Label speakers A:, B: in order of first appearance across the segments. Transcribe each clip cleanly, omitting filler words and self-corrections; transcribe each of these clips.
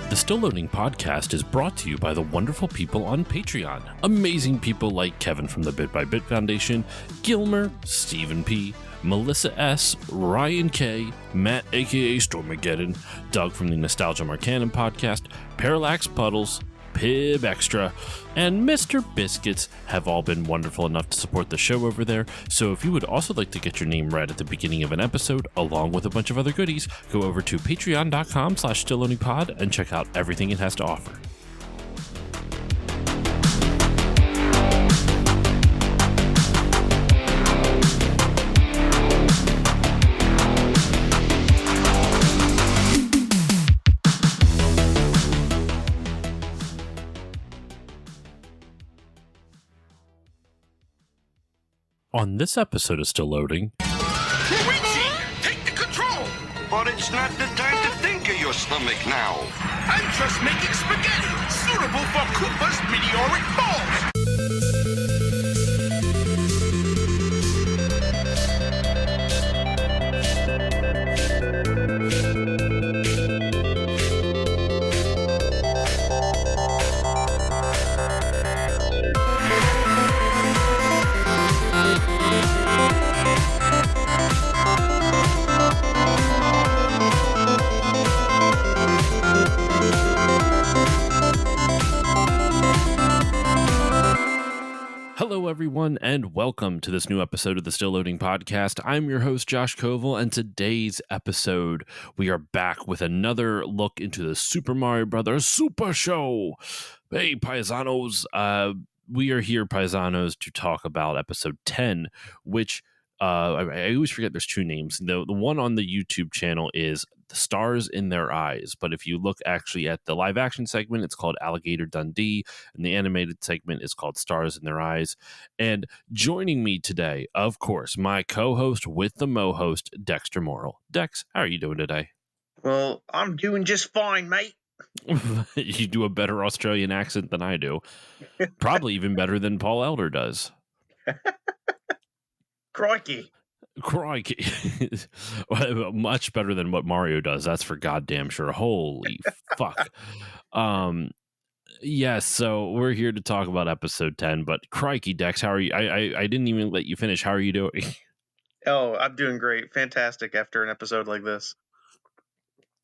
A: The Still Loading podcast is brought to you by the wonderful people on Patreon. Amazing people like Kevin from the Bit by Bit Foundation, Gilmer, Stephen P., Melissa S., Ryan K., Matt aka Stormageddon, Doug from the Nostalgia Marcanon podcast, Parallax Puddles, Pib Extra, and Mr. Biscuits have all been wonderful enough to support the show over there. So if you would also like to get your name read at the beginning of an episode, along with a bunch of other goodies, go over to patreon.com/stillloadingpod and check out everything it has to offer. On this episode of Still Loading...
B: Luigi, take the control!
C: But it's not the time to think of your stomach now.
B: I'm just making spaghetti, suitable for Koopa's meteoric balls!
A: Hello, everyone, and welcome to this new episode of the Still Loading podcast. I'm your host, Josh Koval, and today's episode, we are back with another look into the Super Mario Brothers Super Show. Hey, paisanos, we are here, paisanos, to talk about episode 10, which I always forget there's two names. The one on the YouTube channel is The Stars in Their Eyes, but if you look actually at the live action segment, it's called Alligator Dundee, and the animated segment is called Stars in Their Eyes. And joining me today, of course, my co-host with the mo-host, Dexter Morrill. Dex, how are you doing today?
D: Well, I'm doing just fine, mate.
A: You do a better Australian accent than I do. Probably even better than Paul Elder does.
D: Crikey.
A: Much better than what Mario does. That's for goddamn sure. Holy fuck. Yes, so we're here to talk about episode 10, but crikey, Dex, how are you? I didn't even let you finish. How are you doing?
D: Oh, I'm doing great. Fantastic after an episode like this.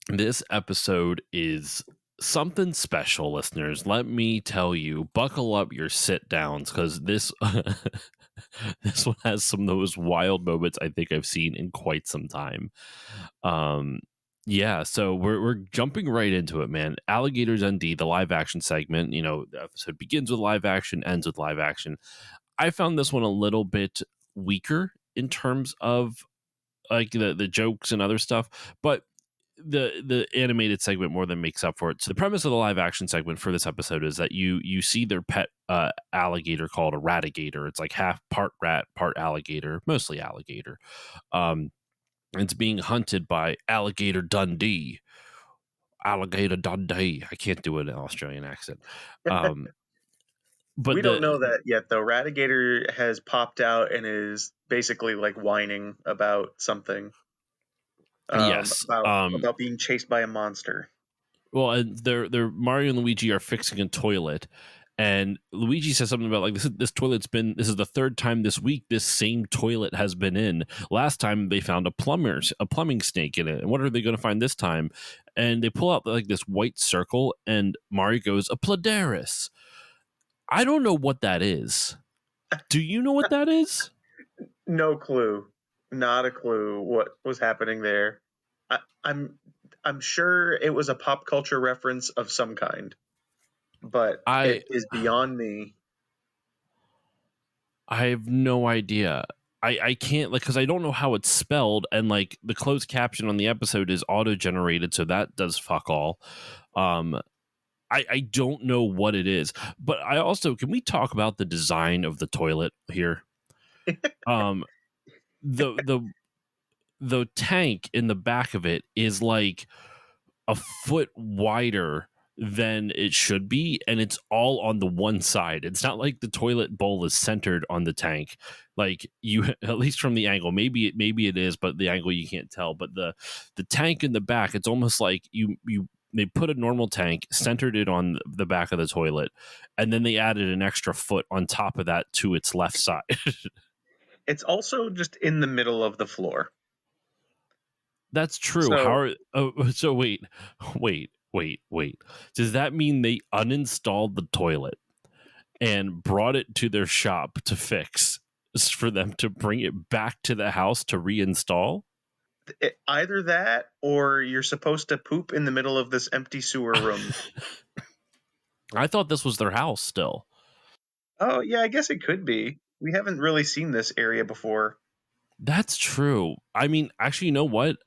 A: This episode is something special, listeners. Let me tell you, buckle up your sit downs, because this this one has some of those wild moments I think I've seen in quite some time. Yeah, so we're jumping right into it, man. Alligator Dundee, the live action segment. You know, the episode begins with live action, ends with live action. I found this one a little bit weaker in terms of like the jokes and other stuff, but the animated segment more than makes up for it. So the premise of the live action segment for this episode is that you see their pet alligator called a ratigator. It's like half part rat, part alligator, mostly alligator. It's being hunted by Alligator Dundee. Alligator Dundee. I can't do an Australian accent. But
D: we don't know that yet, though. Ratigator has popped out and is basically like whining about something.
A: Yes,
D: about being chased by a monster.
A: Well, and they're Mario and Luigi are fixing a toilet, and Luigi says something about like this is the third time this week this same toilet has been in. Last time they found a plumbing snake in it, and what are they going to find this time? And they pull out like this white circle, and Mario goes, a Pladaris. I don't know what that is. Do you know what that is?
D: No clue. Not a clue what was happening there. I'm sure it was a pop culture reference of some kind, but it is beyond me.
A: I have no idea. I can't, like, because I don't know how it's spelled, and like the closed caption on the episode is auto generated, so that does fuck all. I don't know what it is, but I also, can we talk about the design of the toilet here? The tank in the back of it is like a foot wider than it should be, and it's all on the one side. It's not like the toilet bowl is centered on the tank, like you, at least from the angle. Maybe it is, but the angle you can't tell. But the tank in the back, it's almost like you they put a normal tank, centered it on the back of the toilet, and then they added an extra foot on top of that to its left side.
D: It's also just in the middle of the floor.
A: That's true.
D: So,
A: So wait. Does that mean they uninstalled the toilet and brought it to their shop to fix for them to bring it back to the house to reinstall?
D: Either that or you're supposed to poop in the middle of this empty sewer room.
A: I thought this was their house still.
D: Oh, yeah, I guess it could be. We haven't really seen this area before.
A: That's true. I mean, actually, you know what?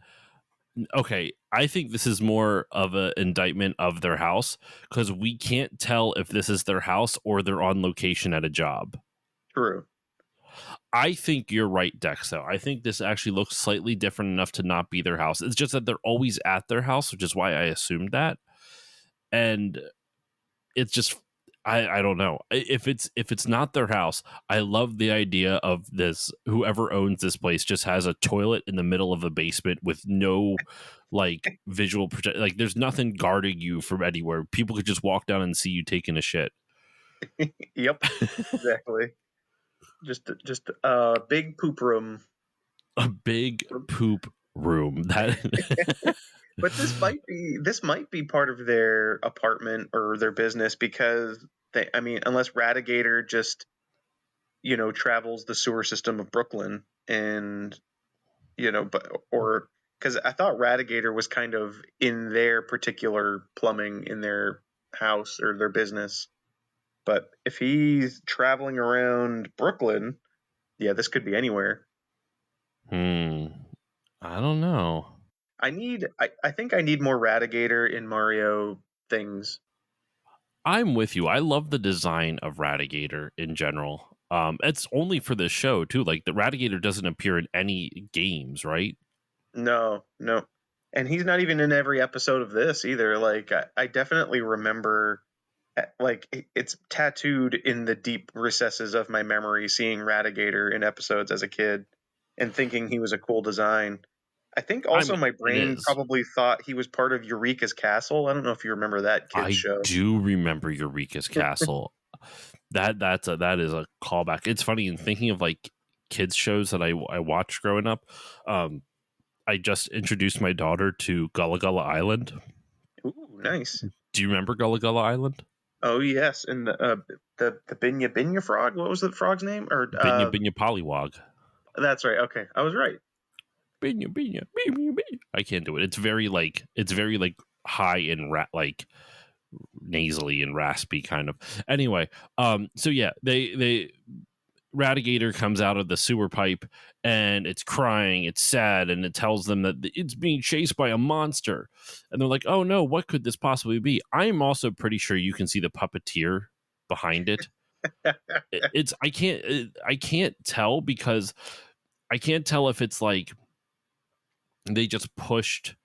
A: Okay, I think this is more of an indictment of their house because we can't tell if this is their house or they're on location at a job.
D: True.
A: I think you're right, Dex, though. I think this actually looks slightly different enough to not be their house. It's just that they're always at their house, which is why I assumed that. And it's just I don't know. If it's not their house, I love the idea of this whoever owns this place just has a toilet in the middle of a basement with no like visual project, like there's nothing guarding you from anywhere. People could just walk down and see you taking a shit.
D: Yep, exactly. Just a big poop room.
A: A big poop room. That
D: But this might be part of their apartment or their business because unless Radigator just travels the sewer system of Brooklyn and or because I thought Radigator was kind of in their particular plumbing in their house or their business. But if he's traveling around Brooklyn, yeah, this could be anywhere.
A: I don't know.
D: I think I need more Radigator in Mario things.
A: I'm with you. I love the design of Radigator in general. It's only for this show too. Like the Radigator doesn't appear in any games, right?
D: No. And he's not even in every episode of this either. Like I definitely remember like it's tattooed in the deep recesses of my memory seeing Radigator in episodes as a kid and thinking he was a cool design. I think also my brain probably thought he was part of Eureka's Castle. I don't know if you remember that kid's show.
A: I do remember Eureka's Castle. That is a callback. It's funny in thinking of like kids shows that I watched growing up. I just introduced my daughter to Gullah Gullah Island.
D: Ooh, nice.
A: Do you remember Gullah Gullah Island?
D: Oh yes, and the Binya Binya frog. What was the frog's name? Or
A: Binya Binya Pollywog.
D: That's right. Okay, I was right.
A: Binya Binya Binya Binya. I can't do it. It's very like high and like nasally and raspy kind of. Anyway, so yeah, they Radigator comes out of the sewer pipe and it's crying, it's sad, and it tells them that it's being chased by a monster. And they're like, oh no, what could this possibly be? I am also pretty sure you can see the puppeteer behind it. I can't tell because I can't tell if it's like they just pushed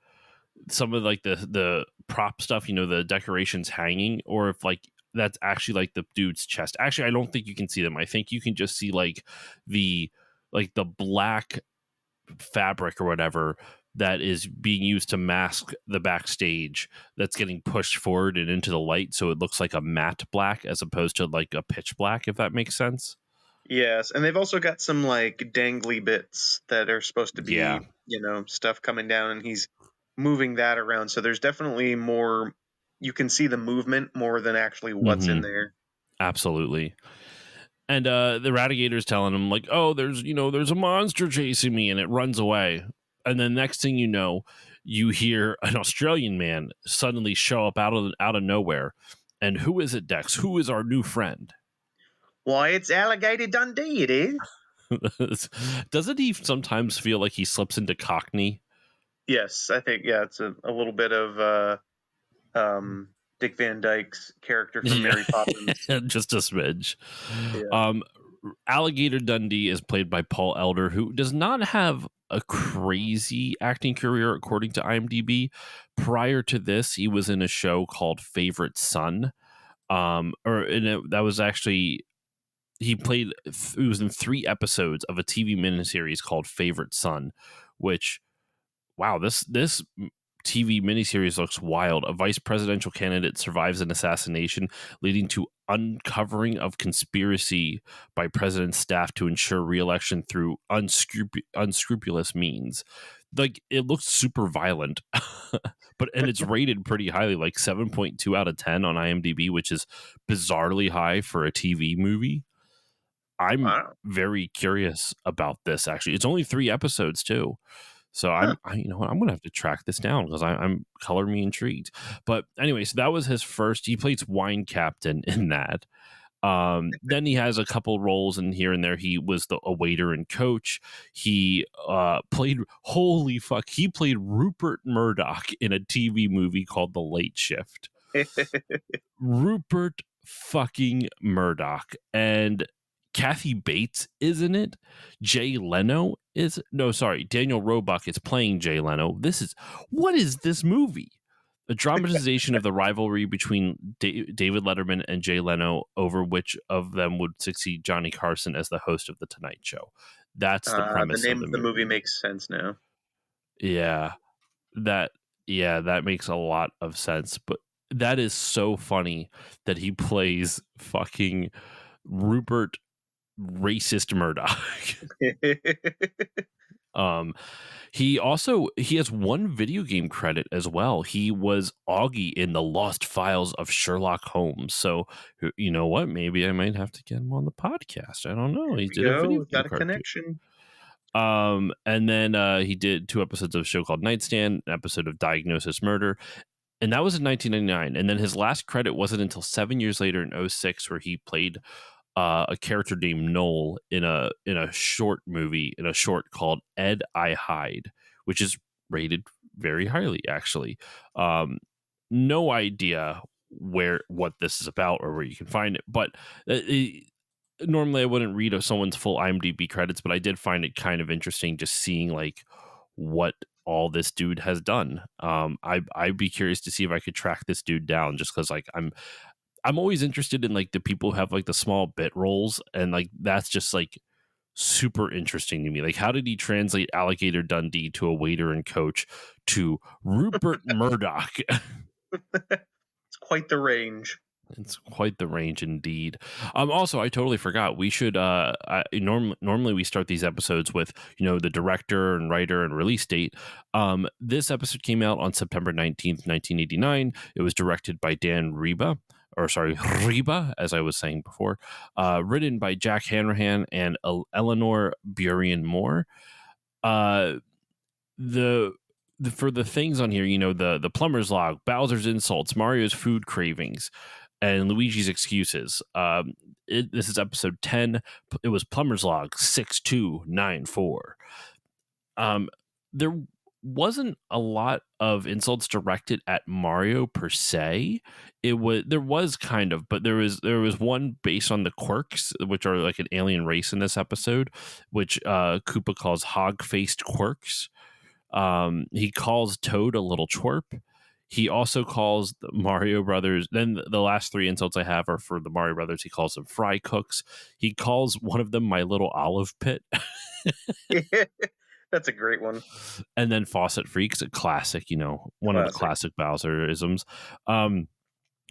A: some of like the prop stuff, the decorations hanging, or if like that's actually like the dude's chest. Actually, I don't think you can see them. I think you can just see like the black fabric or whatever that is being used to mask the backstage that's getting pushed forward and into the light, so it looks like a matte black as opposed to like a pitch black, if that makes sense.
D: Yes, and they've also got some like dangly bits that are supposed to be stuff coming down, and he's moving that around. So there's definitely more. You can see the movement more than actually what's in there.
A: Absolutely. And the Radigator's telling him like, oh, there's a monster chasing me, and it runs away. And then next thing you know, you hear an Australian man suddenly show up out of nowhere. And who is it, Dex? Who is our new friend?
D: Why, it's Alligator Dundee, it is.
A: Doesn't he sometimes feel like he slips into Cockney?
D: Yes, I think, it's a little bit of Dick Van Dyke's character from Mary Poppins.
A: Just a smidge.
D: Yeah.
A: Alligator Dundee is played by Paul Elder, who does not have a crazy acting career according to IMDb. Prior to this, he was in a show called Favorite Son. That was actually... He was in 3 episodes of a TV miniseries called Favorite Son, which, wow, this TV miniseries looks wild. A vice presidential candidate survives an assassination, leading to uncovering of conspiracy by president's staff to ensure re-election through unscrupulous means. Like, it looks super violent, and it's rated pretty highly, like 7.2 out of 10 on IMDb, which is bizarrely high for a TV movie. I'm very curious about this. Actually, it's only 3 episodes too. So I'm gonna have to track this down because I'm color me intrigued. But anyway, so that was his first. He plays wine captain in that. Then he has a couple roles in here and there. He was a waiter and coach. He played he played Rupert Murdoch in a TV movie called The Late Shift. Rupert fucking Murdoch, and Kathy Bates is in it. Daniel Roebuck is playing Jay Leno. What is this movie? A dramatization of the rivalry between David Letterman and Jay Leno over which of them would succeed Johnny Carson as the host of The Tonight Show. That's the premise.
D: The name of the movie makes sense now.
A: Yeah, that makes a lot of sense. But that is so funny that he plays fucking Rupert racist Murdoch. He has one video game credit as well. He was Augie in the Lost Files of Sherlock Holmes. So you know what? Maybe I might have to get him on the podcast. I don't know. He did a video
D: got a connection.
A: And then he did 2 episodes of a show called Nightstand, an episode of Diagnosis Murder. And that was in 1999. And then his last credit wasn't until 7 years later in 2006, where he played a character named Noel in a short movie, in a short called Ed I Hide, which is rated very highly, actually. No idea what this is about or where you can find it, but normally I wouldn't read someone's full IMDb credits, but I did find it kind of interesting just seeing like what all this dude has done. I'd be curious to see if I could track this dude down, just because like I'm always interested in like the people who have like the small bit roles, and like that's just like super interesting to me. Like, how did he translate Alligator Dundee to a waiter and coach to Rupert Murdoch?
D: It's quite the range.
A: It's quite the range indeed. Also, I totally forgot. We should normally we start these episodes with, the director and writer and release date. This episode came out on September 19th, 1989. It was directed by Dan Reba, as I was saying before. Written by Jack Hanrahan and Eleanor Burien Moore. For the things on here, the plumber's log, Bowser's insults, Mario's food cravings, and Luigi's excuses. This is episode 10. It was plumber's log 6294. There wasn't a lot of insults directed at Mario per se. There was kind of, but there was one based on the quirks, which are like an alien race in this episode, which Koopa calls hog-faced quirks. He calls Toad a little twerp. He also calls the Mario Brothers. Then the last 3 insults I have are for the Mario Brothers. He calls them fry cooks. He calls one of them my little olive pit.
D: That's a great one.
A: And then Faucet Freaks, a classic, one of the classic Bowser-isms.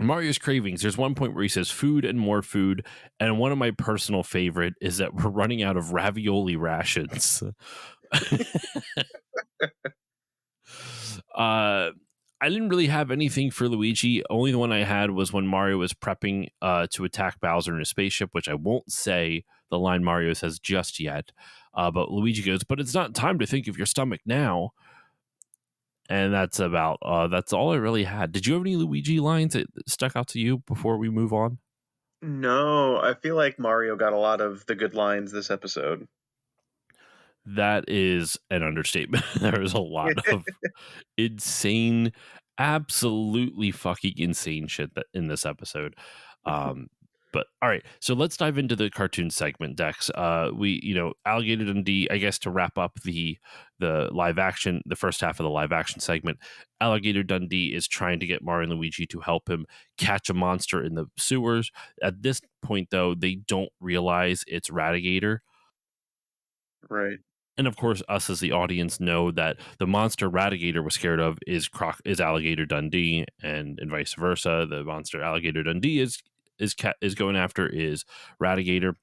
A: Mario's cravings. There's one point where he says food and more food. And one of my personal favorite is that we're running out of ravioli rations. I didn't really have anything for Luigi. Only the one I had was when Mario was prepping to attack Bowser in a spaceship, which I won't say the line Mario says just yet. But Luigi goes, "But it's not time to think of your stomach now." And that's all I really had. Did you have any Luigi lines that stuck out to you before we move on?
D: No, I feel like Mario got a lot of the good lines this episode.
A: That is an understatement. There is a lot of insane, absolutely fucking insane shit in this episode. But all right, so let's dive into the cartoon segment, Dex. Alligator Dundee, I guess, to wrap up the live action, the first half of the live action segment, Alligator Dundee is trying to get Mario and Luigi to help him catch a monster in the sewers. At this point, though, they don't realize it's Radigator.
D: Right.
A: and of course, us as the audience know that the monster Radigator was scared of is Alligator Dundee, and vice versa. The monster Alligator Dundee is going after is Radigator.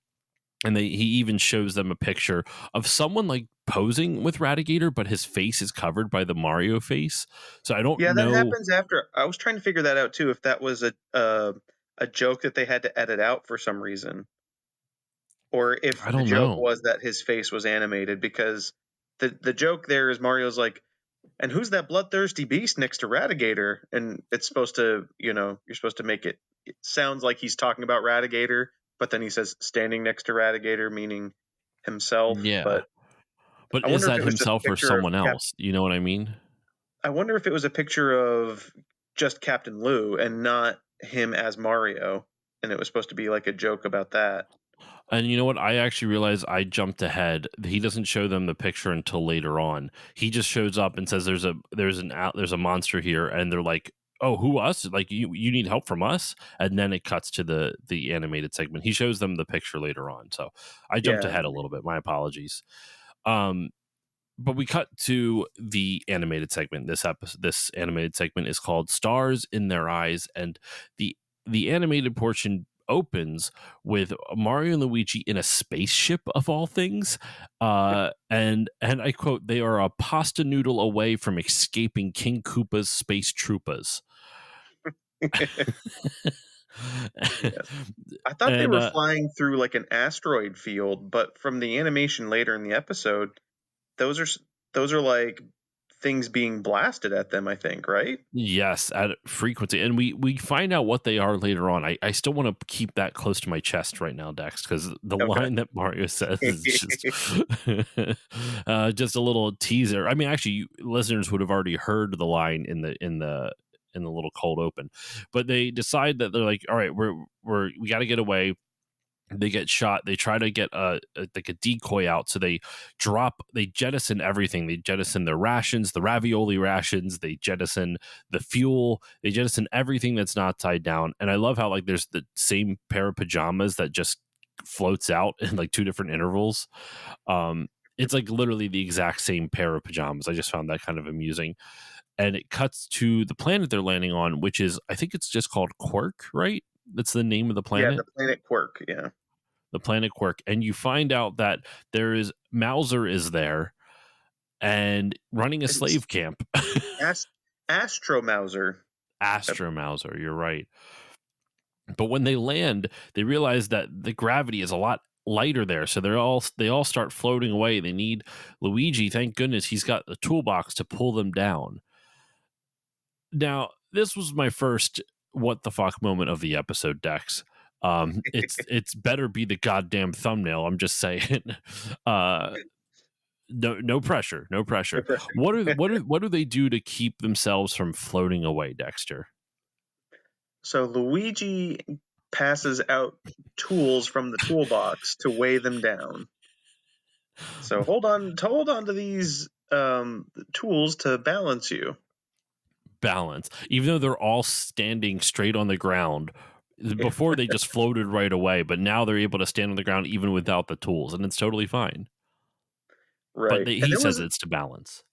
A: And he even shows them a picture of someone like posing with Radigator, but his face is covered by the Mario face. So I don't
D: Yeah, that
A: know.
D: happens after. I was trying to figure that out too. If that was a joke that they had to edit out for some reason, or if
A: I
D: the
A: don't
D: joke
A: know.
D: was that his face was animated, because the joke there is Mario's like, and who's that bloodthirsty beast next to Radigator? And it's supposed to, you're supposed to make it sounds like he's talking about Radigator, but then he says standing next to Radigator, meaning himself.
A: Yeah.
D: But
A: But
D: I
A: is
D: wonder if
A: that
D: it was just a
A: himself or
D: picture of
A: someone else? You know what I mean?
D: I wonder if it was a picture of just Captain Lou and not him as Mario, and it was supposed to be like a joke about that.
A: And you know what? I actually realized I jumped ahead. He doesn't show them the picture until later on. He just shows up and says, "There's a monster here," and they're like, "Oh, who us? Like you need help from us?" And then it cuts to the animated segment. He shows them the picture later on. So I jumped
D: Yeah,
A: ahead a little bit. My apologies. Um, but we cut to the animated segment. This animated segment is called "Stars in Their Eyes," and the animated portion opens with Mario and Luigi in a spaceship of all things, and I quote, "They are a pasta noodle away from escaping King Koopa's space troopers."
D: yes. I thought they
A: and
D: were flying through like an asteroid field, but from the animation later in the episode, those are those are like things being blasted at them, I think, right?
A: Yes, at frequency, and we find out what they are later on. I still want to keep that close to my chest right now, Dex, because the
D: Okay.
A: line that Mario says is just a little teaser. I mean, actually, listeners would have already heard the line in the little cold open, but they decide that they're like, all right, we got to get away. They get shot. They try to get like a decoy out, so they jettison everything. They jettison their rations, the ravioli rations. They jettison the fuel. They jettison everything that's not tied down. And I love how like there's the same pair of pajamas that just floats out in like two different intervals. It's like literally the exact same pair of pajamas. I just found that kind of amusing. And it cuts to the planet they're landing on, which is, I think it's just called Quirk, right? That's the name of the
D: Yeah,
A: planet.
D: the planet Quirk. Yeah.
A: The planet Quirk, and you find out that there is Mauser is there and running a
D: It's
A: slave camp.
D: Astro Mauser.
A: Astro Mauser, you're right. But when they land, they realize that the gravity is a lot lighter there, so they all start floating away. They need Luigi. Thank goodness he's got the toolbox to pull them down. Now, this was my first what the fuck moment of the episode, Dex. It's better be the goddamn thumbnail. I'm just saying. No pressure, no pressure. What do they do to keep themselves from floating away, Dexter?
D: So Luigi passes out tools from the toolbox to weigh them down. So hold on to these tools to balance you.
A: Balance, even though they're all standing straight on the ground. Before they just floated right away, but now they're able to stand on the ground even without the tools, and it's totally fine. But
D: Right.
A: he says it's to balance.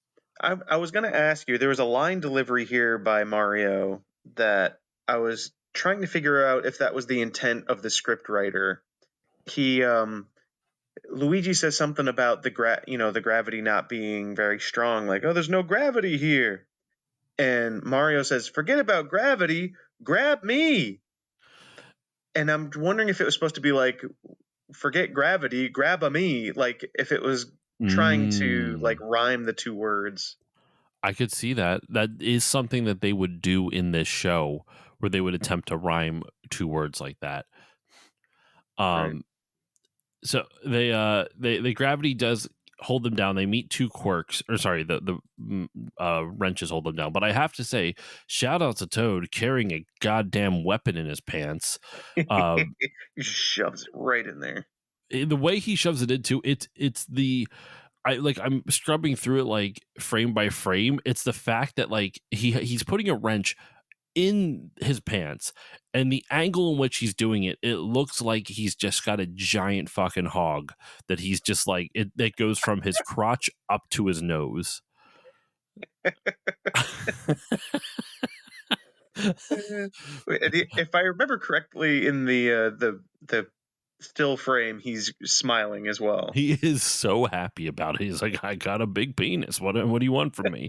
D: I was going to ask you, there was a line delivery here by Mario that I was trying to figure out if that was the intent of the script writer. Luigi says something about the gravity not being very strong, like, "Oh, there's no gravity here." And Mario says, "Forget about gravity, grab me." And I'm wondering if it was supposed to be like, "Forget gravity, grab a me," like if it was trying to like rhyme the two words.
A: I could see that. That is something that they would do in this show, where they would attempt to rhyme two words like that.
D: Right.
A: So they gravity does hold them down. They meet two quirks, or sorry, the wrenches hold them down. But I have to say, shout out to Toad carrying a goddamn weapon in his pants.
D: He shoves it right in there.
A: The way he shoves it into it's the I'm scrubbing through it like frame by frame. It's the fact that like he's putting a wrench in his pants, and the angle in which he's doing it, it looks like he's just got a giant fucking hog that he's just like it that goes from his crotch up to his nose.
D: If I remember correctly, in the still frame, he's smiling as well.
A: He is so happy about it. He's like, I got a big penis. What do you want from me?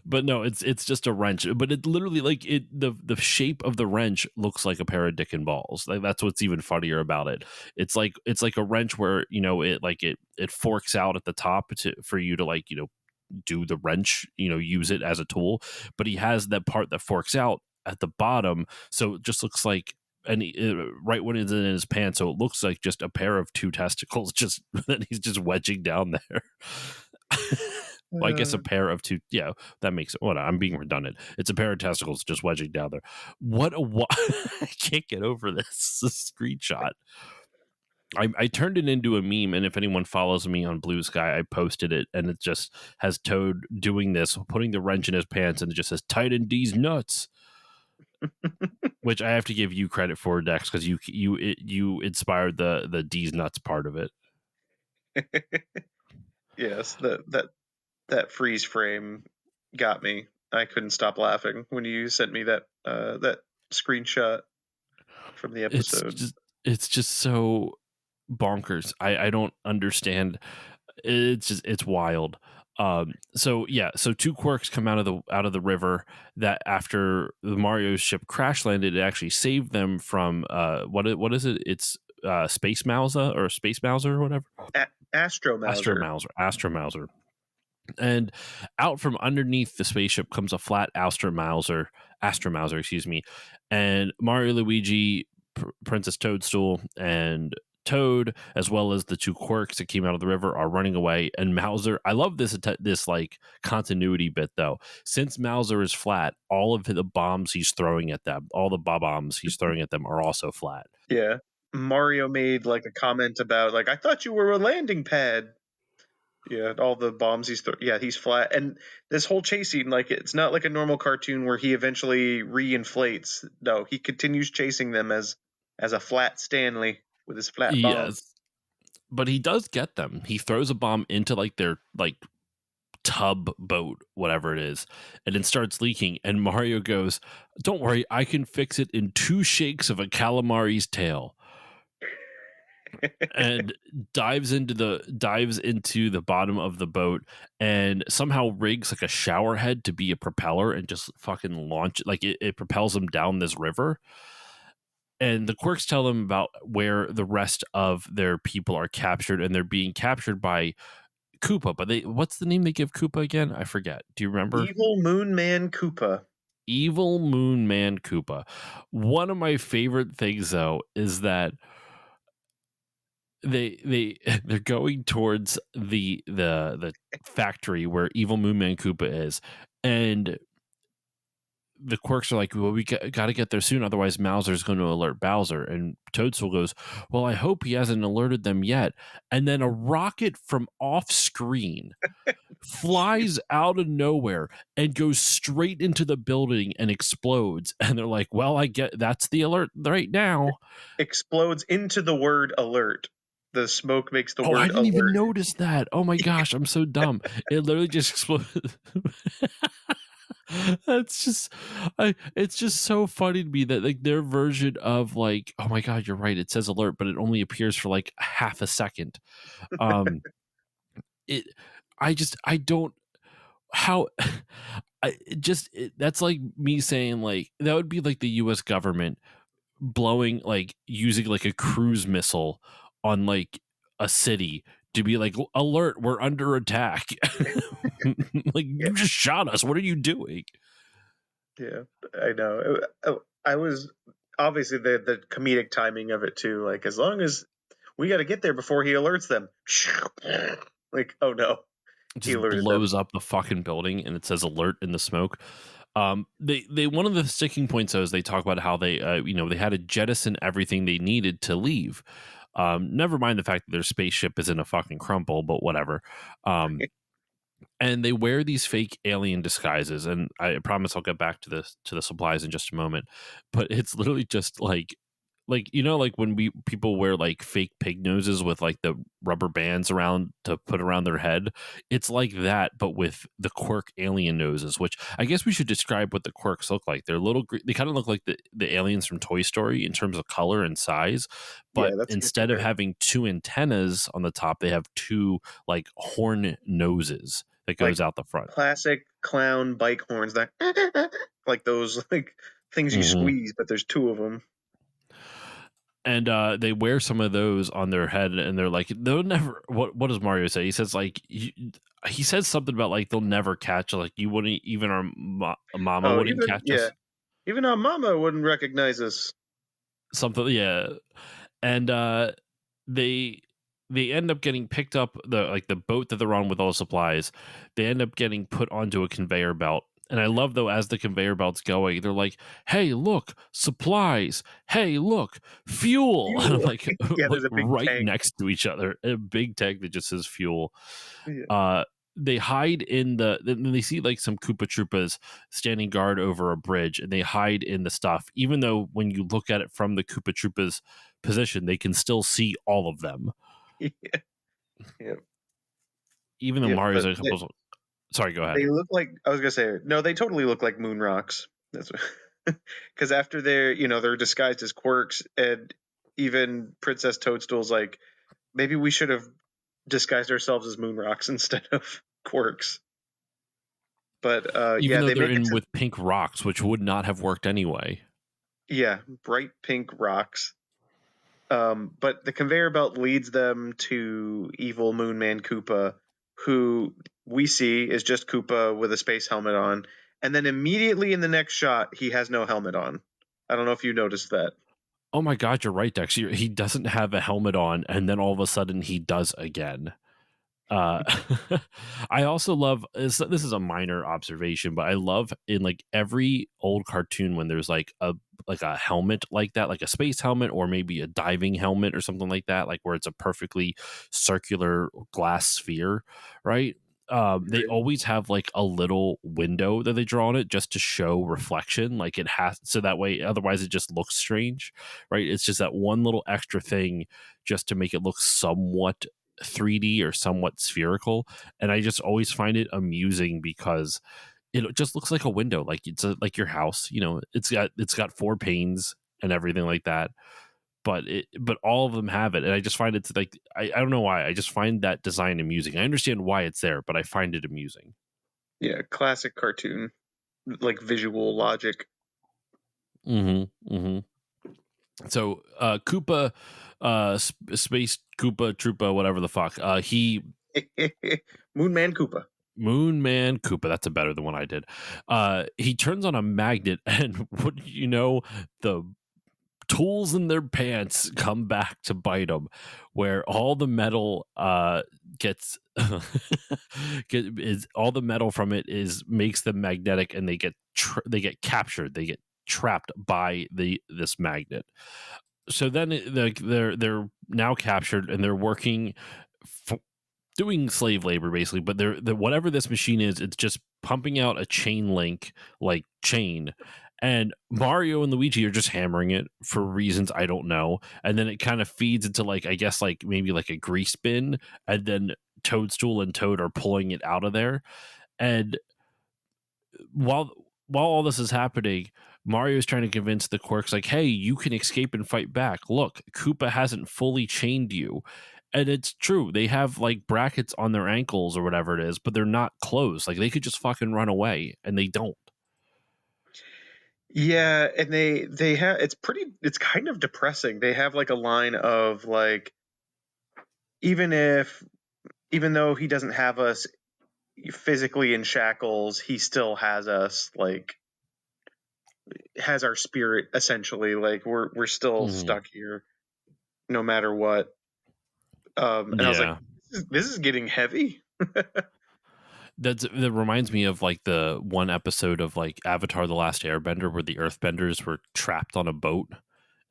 A: But no, it's just a wrench. But it literally, like, the shape of the wrench looks like a pair of dick and balls. Like, that's what's even funnier about it. It's like a wrench where, you know, it forks out at the top for you to, like, you know, do the wrench, you know, use it as a tool. But he has that part that forks out at the bottom, so it just looks like right when it's in his pants, so it looks like just a pair of two testicles just that he's just wedging down there. Well, I guess a pair of two. Yeah, that makes it. What, I'm being redundant. It's a pair of testicles just wedging down there. What I can't get over this screenshot. I turned it into a meme, and if anyone follows me on Blue Sky, I posted it, and it just has Toad doing this, putting the wrench in his pants, and it just says "Tighten these nuts." Which I have to give you credit for, Dex, because you inspired the D's nuts part of it.
D: Yes, that freeze frame got me. I couldn't stop laughing when you sent me that screenshot from the episode.
A: It's just so bonkers. I don't understand. It's wild. So two quirks come out of the river that after the Mario's ship crash landed, it actually saved them from what is it? It's Space Mauser or whatever.
D: Astro
A: Mauser. And out from underneath the spaceship comes a flat Astro Mauser, excuse me. And Mario, Luigi, Princess Toadstool, and Toad, as well as the two quirks that came out of the river, are running away. And Mauser, I love this like continuity bit though. Since Mauser is flat, all of the bombs he's throwing at them, all the bombs he's throwing at them, are also flat.
D: Yeah, Mario made like a comment about like, I thought you were a landing pad. Yeah, all the bombs he's he's flat. And this whole chase scene, like, it's not like a normal cartoon where he eventually re-inflates. No, he continues chasing them as a flat Stanley with his flat bomb.
A: Yes, but he does get them. He throws a bomb into like their like tub boat, whatever it is, and it starts leaking. And Mario goes, "Don't worry, I can fix it in 2 shakes of a calamari's tail." And dives into the bottom of the boat and somehow rigs like a shower head to be a propeller and just fucking launch like it propels them down this river. And the quirks tell them about where the rest of their people are captured, and they're being captured by Koopa. But what's the name they give Koopa again? I forget. Do you remember?
D: Evil Moon Man Koopa.
A: Evil Moon Man Koopa. One of my favorite things though is that they're going towards the factory where Evil Moon Man Koopa is, and the quirks are like, well, we got to get there soon, otherwise Mauser's going to alert Bowser. And Toadstool goes, well, I hope he hasn't alerted them yet. And then a rocket from off screen flies out of nowhere and goes straight into the building and explodes. And they're like, well, I get that's the alert right now.
D: Explodes into the word alert. The smoke makes the word alert.
A: I didn't even notice that. Oh my gosh, I'm so dumb. It literally just exploded. That's just it's just so funny to me that like their version of like, oh my god, you're right, it says alert, but it only appears for like half a second. That's like me saying like that would be like the US government blowing like using like a cruise missile on like a city to be like, alert, we're under attack. Like, you just shot us. What are you doing?
D: Yeah, I know. I was obviously the comedic timing of it too. Like, as long as we got to get there before he alerts them. Like, oh no.
A: It just blows up the fucking building and it says alert in the smoke. They one of the sticking points though is they talk about how they they had to jettison everything they needed to leave. Never mind the fact that their spaceship is in a fucking crumple, but whatever. and they wear these fake alien disguises. And I promise I'll get back to the supplies in just a moment. But it's literally just like like when people wear like fake pig noses with like the rubber bands around to put around their head. It's like that, but with the quirk alien noses. Which I guess we should describe what the quirks look like. They're little. They kind of look like the aliens from Toy Story in terms of color and size, but
D: that's
A: instead of having two antennas on the top, they have two like horn noses that goes out the front.
D: Classic clown bike horns that like those like things you squeeze, but there's two of them.
A: And they wear some of those on their head, and they're like, they'll never. What does Mario say? He says like he says something about like they'll never catch. Like you wouldn't even our mama wouldn't catch us.
D: Even our mama wouldn't recognize us.
A: Something, yeah. And they end up getting picked up, the boat that they're on with all the supplies. They end up getting put onto a conveyor belt. And I love, though, as the conveyor belt's going, they're like, hey, look, supplies. Hey, look, fuel. And I'm like,
D: there's a big
A: right
D: tank
A: next to each other. A big tank that just says fuel.
D: Yeah.
A: They hide in then they see like some Koopa Troopas standing guard over a bridge, and they hide in the stuff. Even though when you look at it from the Koopa Troopas' position, they can still see all of them.
D: Yeah.
A: Even though Mario's a couple. Sorry, go ahead.
D: They look like, I was gonna say, no, they totally look like moon rocks. That's because after they're disguised as quirks, and even Princess Toadstool's like, maybe we should have disguised ourselves as moon rocks instead of quirks. But
A: even though they're in with pink rocks, which would not have worked anyway.
D: Yeah, bright pink rocks. But the conveyor belt leads them to evil Moon Man Koopa, who we see is just Koopa with a space helmet on. And then immediately in the next shot, he has no helmet on. I don't know if you noticed that.
A: Oh my God, you're right, Dex. He doesn't have a helmet on, and then all of a sudden he does again. I also love this is a minor observation, but I love in like every old cartoon when there's like a helmet like that, like a space helmet or maybe a diving helmet or something like that, like where it's a perfectly circular glass sphere, right? They always have like a little window that they draw on it just to show reflection, like it has, so that way otherwise it just looks strange, right? It's just that one little extra thing just to make it look somewhat 3D or somewhat spherical. And I just always find it amusing because it just looks like a window, like it's like your house, it's got 4 panes and everything like that, but all of them have it. And I just find it's like I don't know why, I just find that design amusing. I understand why it's there, but I find it amusing.
D: Yeah, classic cartoon, like visual logic.
A: So Koopa, Space Koopa Troopa, whatever the fuck, he
D: Moon Man Koopa,
A: that's a better than one I did. He turns on a magnet, and what do you know, the tools in their pants come back to bite them, where all the metal gets all the metal from it makes them magnetic, and they get captured, they get trapped by this magnet. So then they're now captured, and they're working doing slave labor basically, but they're whatever this machine is, it's just pumping out a chain link like chain, and Mario and Luigi are just hammering it for reasons I don't know, and then it kind of feeds into like, I guess like maybe like a grease bin, and then Toadstool and Toad are pulling it out of there. And while all this is happening, Mario's trying to convince the quirks like, hey, you can escape and fight back. Look, Koopa hasn't fully chained you. And it's true. They have like brackets on their ankles or whatever it is, but they're not closed. Like they could just fucking run away, and they don't.
D: Yeah, and they have, it's kind of depressing. They have like a line of like, even though he doesn't have us physically in shackles, he still has us, like has our spirit essentially. Like we're still stuck here no matter what. And I was like, this is getting heavy.
A: That reminds me of like the one episode of like Avatar: The Last Airbender where the Earthbenders were trapped on a boat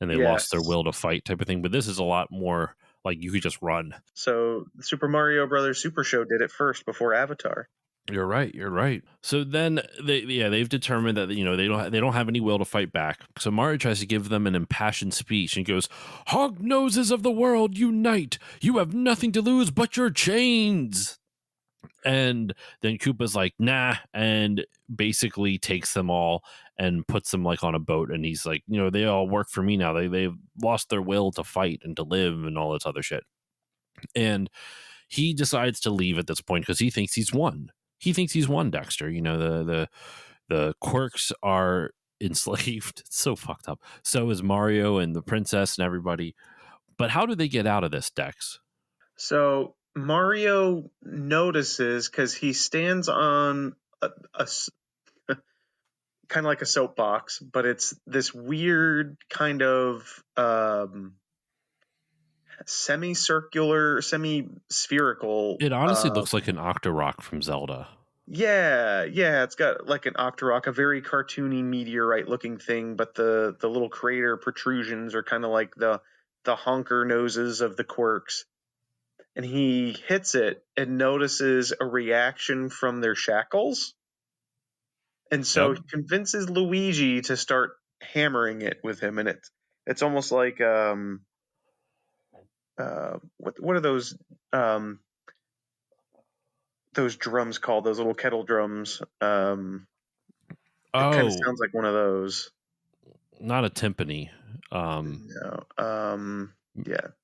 A: and they lost their will to fight type of thing. But this is a lot more Like, you could just run.
D: So Super Mario Brothers Super Show did it first before Avatar.
A: You're right. You're right. So then they've determined that, they don't have any will to fight back. So Mario tries to give them an impassioned speech and goes, "Hog noses of the world, unite! You have nothing to lose but your chains." And then Koopa's like, "Nah," and basically takes them all and puts them like on a boat. And he's like, they all work for me now. They've lost their will to fight and to live and all this other shit. And he decides to leave at this point because he thinks he's won. He thinks he's won, Dexter. The quirks are enslaved. It's so fucked up. So is Mario and the princess and everybody. But how do they get out of this, Dex?
D: So Mario notices, because he stands on a kind of like a soapbox, but it's this weird kind of semicircular, semi-spherical.
A: It honestly looks like an Octorok from Zelda.
D: Yeah, it's got like an Octorok, a very cartoony meteorite-looking thing, but the little crater protrusions are kind of like the honker noses of the quirks. And he hits it and notices a reaction from their shackles. And so he convinces Luigi to start hammering it with him, and it's almost like what are those drums called? Those little kettle drums. It kind of sounds like one of those.
A: Not a timpani.
D: No.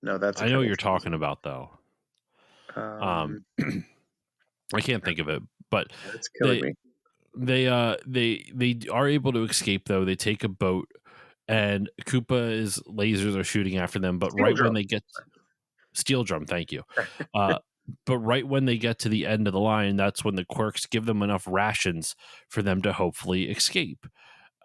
D: No, that's.
A: I know what you're talking about, though. I can't think of it, but
D: it's killing me.
A: They are able to escape, though. They take a boat, and Koopa's lasers are shooting after them. But when they get steel drum, thank you. But right when they get to the end of the line, that's when the quirks give them enough rations for them to hopefully escape.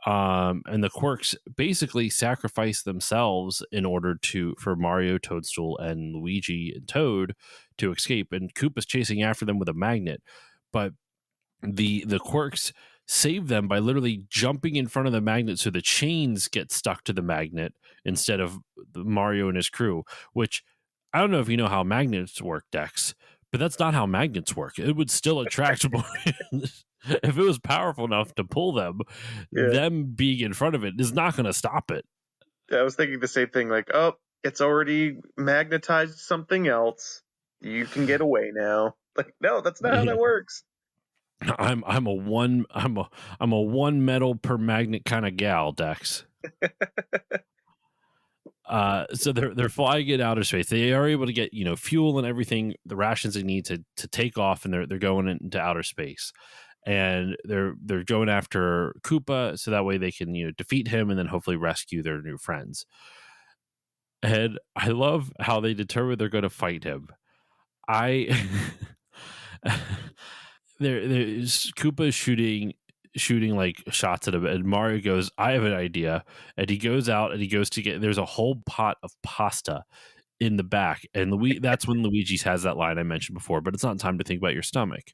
A: And the quirks basically sacrifice themselves in order for Mario, Toadstool, and Luigi and Toad to escape. And Koopa's chasing after them with a magnet, but the quirks save them by literally jumping in front of the magnet, so the chains get stuck to the magnet instead of Mario and his crew. Which, I don't know if you know how magnets work, Dex, but that's not how magnets work. It would still attract more. If it was powerful enough to pull them, them being in front of it is not going to stop it.
D: I was thinking the same thing. Like, oh, it's already magnetized something else. You can get away now. Like, no, that's not how that works.
A: I'm a one metal per magnet kind of gal, Dex. So they're flying in outer space. They are able to get fuel and everything, the rations they need to take off, and they're going into outer space. And they're going after Koopa, so that way they can defeat him and then hopefully rescue their new friends. And I love how they determine they're going to fight him. There's Koopa shooting like shots at him, and Mario goes, "I have an idea," and he goes out and he goes to get. There's a whole pot of pasta in the back, and that's when Luigi has that line I mentioned before. But it's not time to think about your stomach.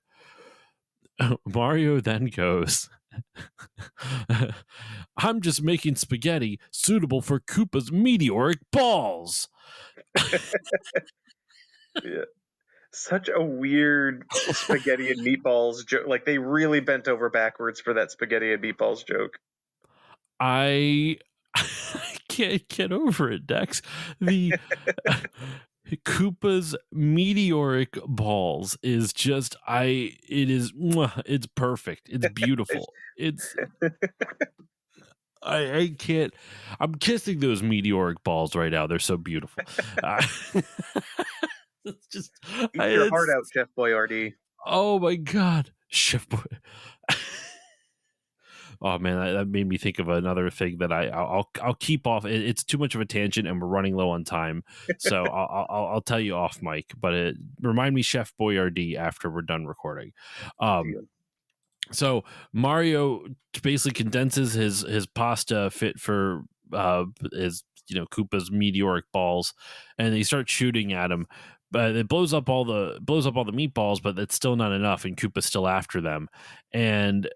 A: Mario then goes, "I'm just making spaghetti suitable for Koopa's meteoric balls."
D: Yeah. Such a weird spaghetti and meatballs joke. Like, they really bent over backwards for that spaghetti and meatballs joke.
A: I can't get over it, Dex. The Koopa's meteoric balls is just it's perfect. It's beautiful. I can't. I'm kissing those meteoric balls right now. They're so beautiful. It's just
D: eat your heart out, Chef Boyardee.
A: Oh my god, Chef Boy. Oh man, that made me think of another thing that I'll keep off. It's too much of a tangent, and we're running low on time, so I'll tell you off mic. But remind me, Chef Boyardee, after we're done recording. So Mario basically condenses his pasta fit for his Koopa's meteoric balls, and they start shooting at him. But it blows up all the meatballs, but it's still not enough, and Koopa's still after them. And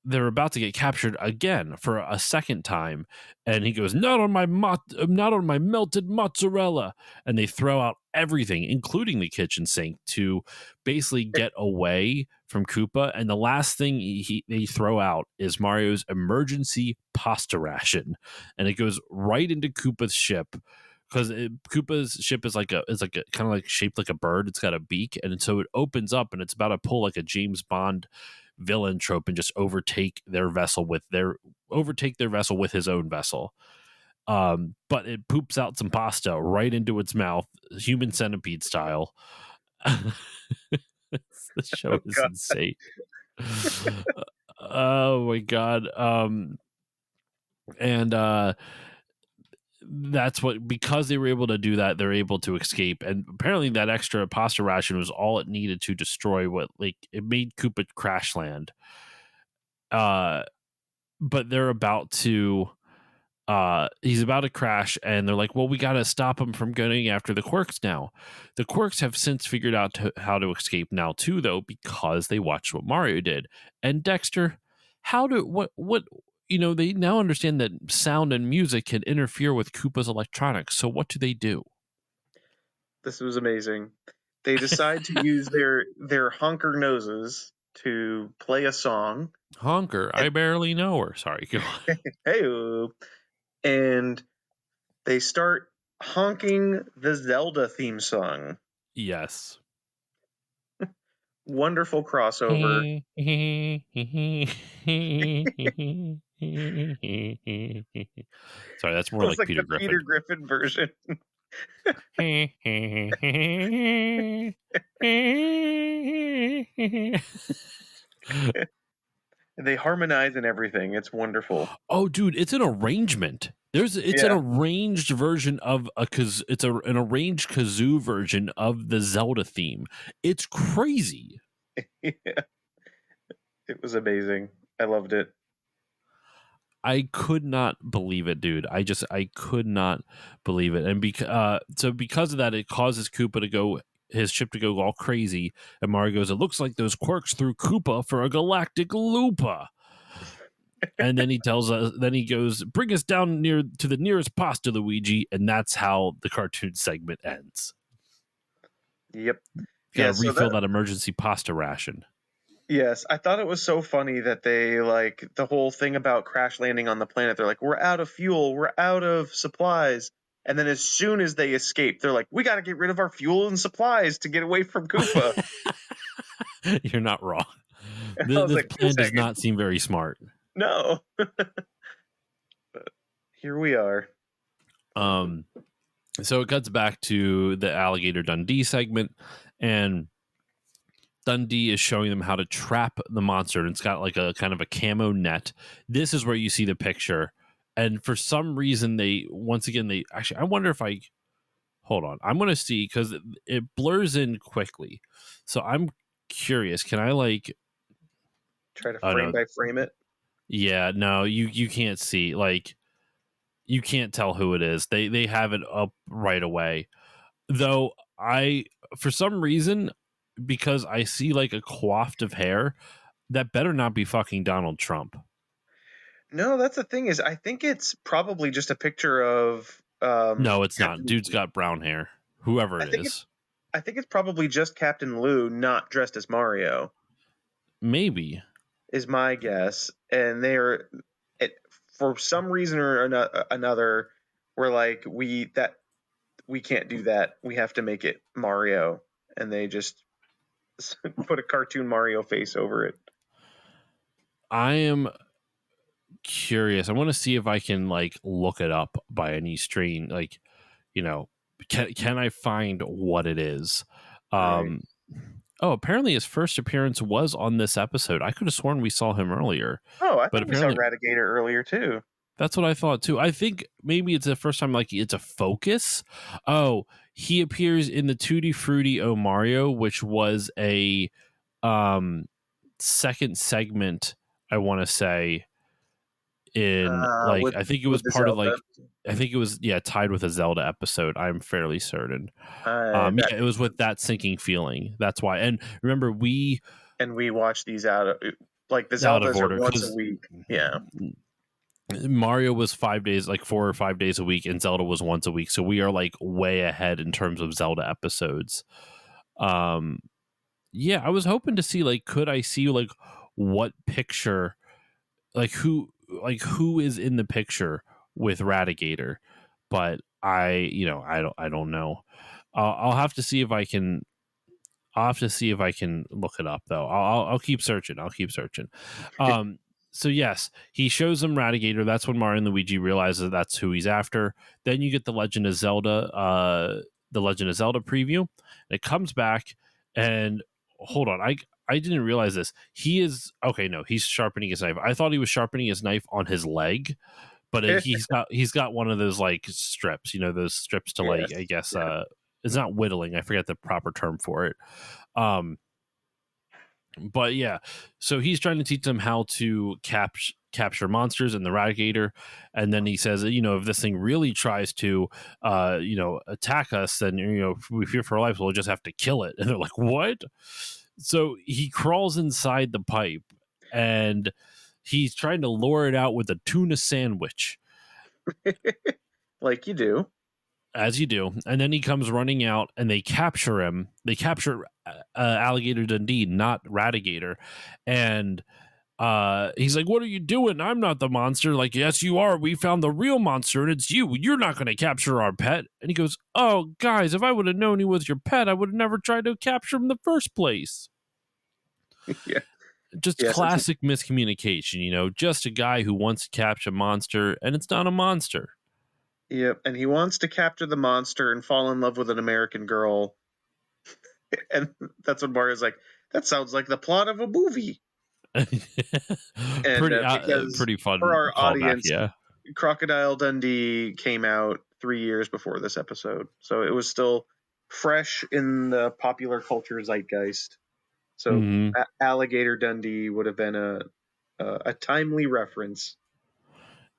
A: they're about to get captured again for a second time, and he goes, not on my melted mozzarella, and they throw out everything, including the kitchen sink, to basically get away from Koopa. And the last thing they throw out is Mario's emergency pasta ration, and it goes right into Koopa's ship, because Koopa's ship is like a kind of like shaped like a bird. It's got a beak, and so it opens up, and it's about to pull like a James Bond villain trope and just overtake their vessel with his own vessel. But it poops out some pasta right into its mouth, human centipede style. The show is insane. Oh my god. And that's what, because they were able to do that, they're able to escape. And apparently that extra pasta ration was all it needed to destroy it made Koopa crash land. But they're about to he's about to crash, and they're like, well, we got to stop him from going after the Quirks now. The Quirks have since figured out how to escape now too, though, because they watched what Mario did. And Dexter, they now understand that sound and music can interfere with Koopa's electronics. So what do?
D: This was amazing. They decide to use their honker noses to play a song.
A: Honker, I barely know her. Sorry, go on.
D: Hey, and they start honking the Zelda theme song.
A: Yes.
D: Wonderful crossover.
A: Sorry, that's more like Peter Griffin.
D: Peter Griffin version. They harmonize and everything. It's wonderful.
A: Oh, dude, it's an arrangement. It's an arranged version of an arranged kazoo version of the Zelda theme. It's crazy.
D: Yeah. It was amazing. I loved it.
A: I could not believe it, dude. I could not believe it. And because of that, it causes Koopa his ship to go all crazy. And Mario goes, it looks like those Quirks threw Koopa for a galactic loopa. And then he goes, bring us down to the nearest pasta, Luigi. And that's how the cartoon segment ends.
D: Yep.
A: Gotta refill that emergency pasta ration.
D: Yes, I thought it was so funny that they, the whole thing about crash landing on the planet, they're like, we're out of fuel, we're out of supplies. And then as soon as they escape, they're like, we got to get rid of our fuel and supplies to get away from Koopa.
A: You're not wrong. This plan does not seem very smart.
D: No. But here we are.
A: So it cuts back to the Alligator Dundee segment, and Dundee is showing them how to trap the monster, and it's got like a kind of a camo net. This is where you see the picture, and for some reason I wonder if hold on, I'm going to see, because it blurs in quickly, so I'm curious, can I
D: try to frame by frame it?
A: Yeah, no, you can't see, you can't tell who it is. They have it up right away, though. For some reason, because I see a coiffed of hair, that better not be fucking Donald Trump.
D: No, that's the thing, is I think it's probably just a picture of
A: no, it's Captain not. Dude's got brown hair. Whoever it is.
D: I think it's probably just Captain Lou, not dressed as Mario.
A: Maybe.
D: Is my guess. And for some reason or another, we're like, we can't do that. We have to make it Mario. And they just put a cartoon Mario face over it.
A: I am curious. I want to see if I can look it up by any strain. Can I find what it is?
D: Right.
A: Oh, apparently his first appearance was on this episode. I could have sworn we saw him earlier.
D: Oh, I thought we saw Radigator earlier too.
A: That's what I thought too. I think maybe it's the first time it's a focus. Oh, he appears in the Tutti Frutti O Mario, which was a second segment, I want to say, in I think it was part Zelda. Of I think it was tied with a Zelda episode. I'm fairly certain. It was with that sinking feeling. That's why. And remember, we
D: watched these out. Like the
A: out of
D: Zeldas
A: order
D: are once a
A: because
D: week. Yeah.
A: Mario was 5 days, like 4 or 5 days a week, and Zelda was once a week. So we are like way ahead in terms of Zelda episodes. Yeah, I was hoping to see like, could I see like what picture, who is in the picture with Radigator, but I don't know. I'll have to see if I can. I'll have to see if I can look it up though. I'll keep searching. I'll keep searching. So yes, he shows them Radigator. That's when Mario and Luigi realizes that's who he's after. Then you get the Legend of Zelda, preview. It comes back, and hold on, I didn't realize this. He is okay. No, he's sharpening his knife. I thought he was sharpening his knife on his leg, but he's got one of those like strips. Those strips to like,
D: Yes.
A: I guess
D: Yeah.
A: it's not whittling. I forget the proper term for it. But yeah, so he's trying to teach them how to capture monsters in the Radigator, and then he says, if this thing really tries to, attack us, then if we fear for our lives, we'll just have to kill it. And they're like, what? So he crawls inside the pipe, and he's trying to lure it out with a tuna sandwich.
D: Like you do.
A: As you do. And then he comes running out, and they capture him. They capture Alligator Dundee, not Radigator. And he's like, what are you doing? I'm not the monster. Like, yes, you are. We found the real monster, and it's you. You're not going to capture our pet. And he goes, oh, guys, if I would have known he was your pet, I would have never tried to capture him in the first place.
D: Yeah.
A: Just classic miscommunication, just a guy who wants to capture a monster, and it's not a monster.
D: Yep, and he wants to capture the monster and fall in love with an American girl. And that's when Mario's like, that sounds like the plot of a movie.
A: Pretty fun
D: for our
A: callback,
D: audience,
A: yeah.
D: Crocodile Dundee came out 3 years before this episode, so it was still fresh in the popular culture zeitgeist. So Alligator Dundee would have been a timely reference.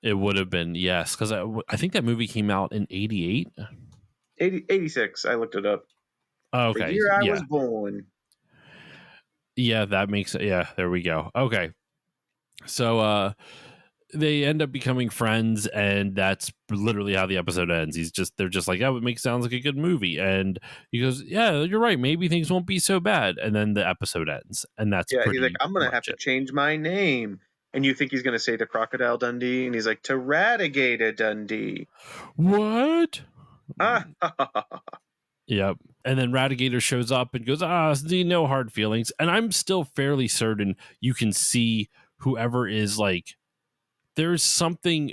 A: It would have been, yes, because I think that movie came out in 88?
D: 86, I looked it up.
A: Oh, okay.
D: The year I was born.
A: Yeah, that makes it. Yeah, there we go. Okay. So they end up becoming friends, and that's literally how the episode ends. They're just like, oh, sounds like a good movie. And he goes, yeah, you're right. Maybe things won't be so bad. And then the episode ends. And that's
D: he's like, I'm going to have to change my name. And you think he's going to say to Crocodile Dundee, and he's like, to Radigator Dundee.
A: What? Yep. And then Radigator shows up and goes, no hard feelings. And I'm still fairly certain you can see whoever is like, there's something.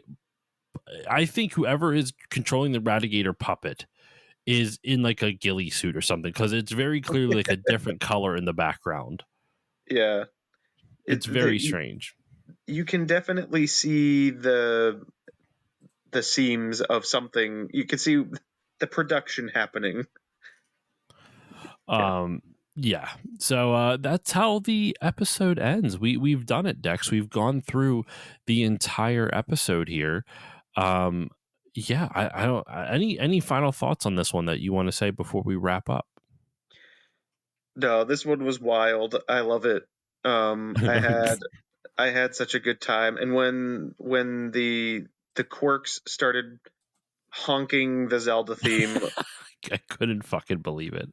A: I think whoever is controlling the Radigator puppet is in like a ghillie suit or something, because it's very clearly like a different color in the background.
D: Yeah.
A: It's very strange.
D: You can definitely see the seams of something. You can see the production happening.
A: Yeah. So that's how the episode ends. We've done it, Dex. We've gone through the entire episode here. Yeah, I don't any final thoughts on this one that you want to say before we wrap up?
D: No, this one was wild. I love it. I had such a good time. And when the quirks started honking the Zelda theme,
A: I couldn't fucking believe it.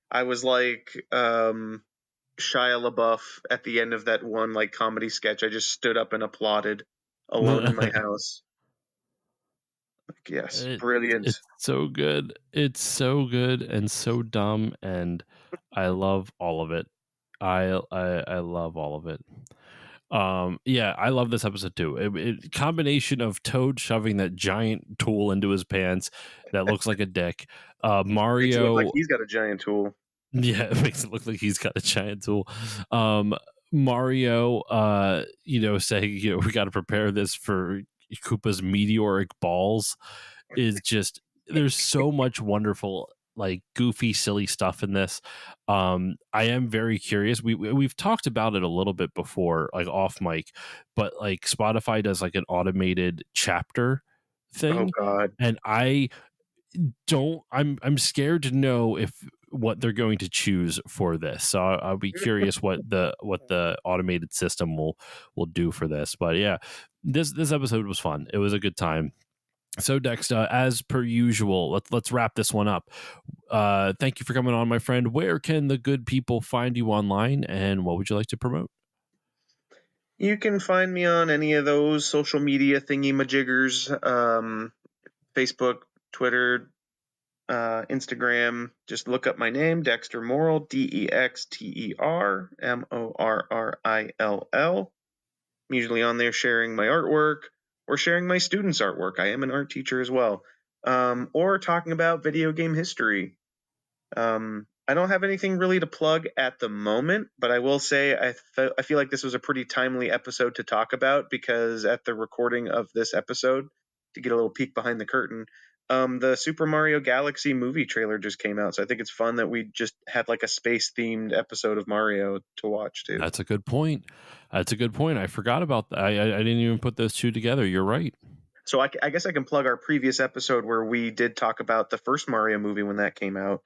D: I was like Shia LaBeouf at the end of that one like comedy sketch. I just stood up and applauded alone in my house. Like, yes, brilliant.
A: It's so good. It's so good and so dumb, and I love all of it. I love all of it. Yeah, I love this episode too. Combination of Toad shoving that giant tool into his pants that looks like a dick. Mario,
D: makes it look like he's got a giant tool.
A: Yeah, it makes it look like he's got a giant tool. Mario, saying, we got to prepare this for Koopa's meteoric balls is just, there's so much wonderful, like goofy, silly stuff in this. I am very curious. We've talked about it a little bit before, like off mic, but like Spotify does like an automated chapter thing.
D: Oh God.
A: And I'm scared to know if what they're going to choose for this. So I'll be curious what the automated system will do for this. But yeah, this episode was fun. It was a good time. So Dexter, as per usual, let's wrap this one up. Thank you for coming on, my friend. Where can the good people find you online, and what would you like to promote?
D: You can find me on any of those social media thingy-majiggers, Facebook, Twitter, Instagram. Just look up my name, Dexter Morrill, Dexter Morrill. I'm usually on there sharing my artwork or sharing my students' artwork. I am an art teacher as well. Or talking about video game history. I don't have anything really to plug at the moment, but I will say I feel like this was a pretty timely episode to talk about, because at the recording of this episode, to get a little peek behind the curtain, the Super Mario Galaxy movie trailer just came out. So I think it's fun that we just had like a space-themed episode of Mario to watch too.
A: That's a good point. I forgot about that. I didn't even put those two together. You're right.
D: So I guess I can plug our previous episode where we did talk about the first Mario movie when that came out.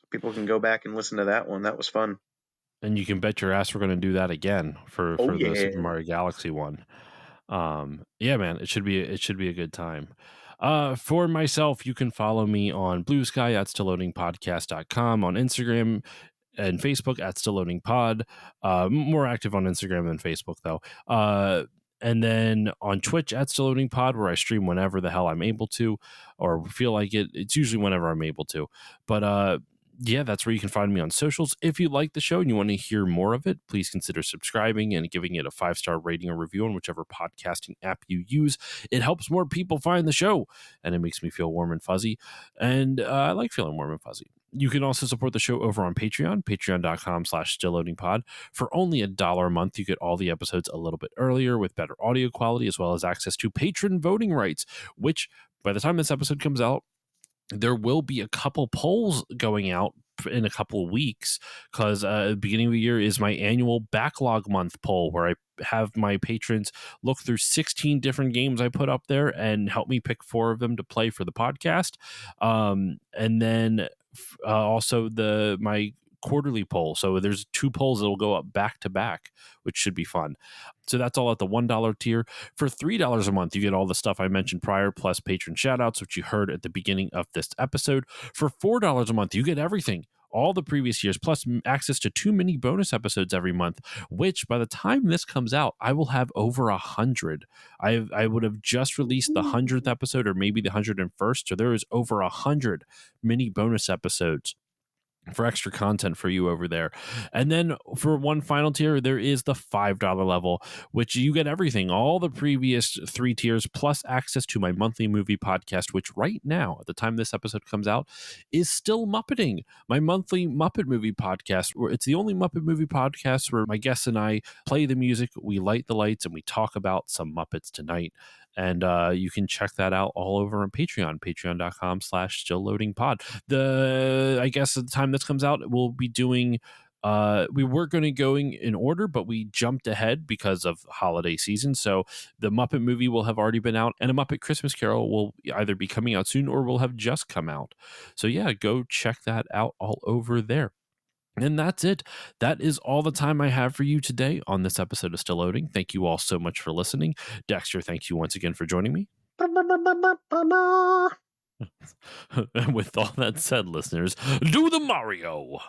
D: People can go back and listen to that one. That was fun.
A: And you can bet your ass we're going to do that again for the Super Mario Galaxy one. Yeah, man, it should be a good time. For myself, you can follow me on Blue Sky at stillloadingpodcast.com, on Instagram and Facebook at stillloadingpod. More active on Instagram than Facebook though. And then on Twitch at stillloadingpod, where I stream whenever the hell I'm able to, or feel like it. It's usually whenever I'm able to. But yeah, that's where you can find me on socials. If you like the show and you want to hear more of it, please consider subscribing and giving it a 5-star rating or review on whichever podcasting app you use. It helps more people find the show, and it makes me feel warm and fuzzy. And I like feeling warm and fuzzy. You can also support the show over on Patreon, patreon.com/stillloadingpod. For only $1 a month, you get all the episodes a little bit earlier with better audio quality, as well as access to patron voting rights, which by the time this episode comes out, there will be a couple polls going out in a couple of weeks, because the beginning of the year is my annual backlog month poll, where I have my patrons look through 16 different games I put up there and help me pick 4 of them to play for the podcast. And then also my quarterly poll. So there's 2 polls that will go up back to back, which should be fun. So that's all at the $1 tier. For $3 a month, you get all the stuff I mentioned prior, plus patron shoutouts, which you heard at the beginning of this episode. For $4 a month, you get everything, all the previous years, plus access to 2 mini bonus episodes every month, which by the time this comes out, I will have over 100. I would have just released the 100th episode, or maybe the 101st, so there is over 100 mini bonus episodes for extra content for you over there. And then for one final tier, there is the $5 level, which you get everything, all the previous 3 tiers, plus access to my monthly movie podcast, which right now, at the time this episode comes out, is still Muppeting, my monthly Muppet movie podcast. It's the only Muppet movie podcast where my guests and I play the music, we light the lights, and we talk about some Muppets tonight. And you can check that out all over on Patreon, patreon.com/stillloadingpod. I guess at the time this comes out, we'll be doing, we were going to go in order, but we jumped ahead because of holiday season. So the Muppet movie will have already been out, and a Muppet Christmas Carol will either be coming out soon or will have just come out. So yeah, go check that out all over there. And that's it. That is all the time I have for you today on this episode of Still Loading. Thank you all so much for listening. Dexter, thank you once again for joining me. And with all that said, listeners, do the Mario.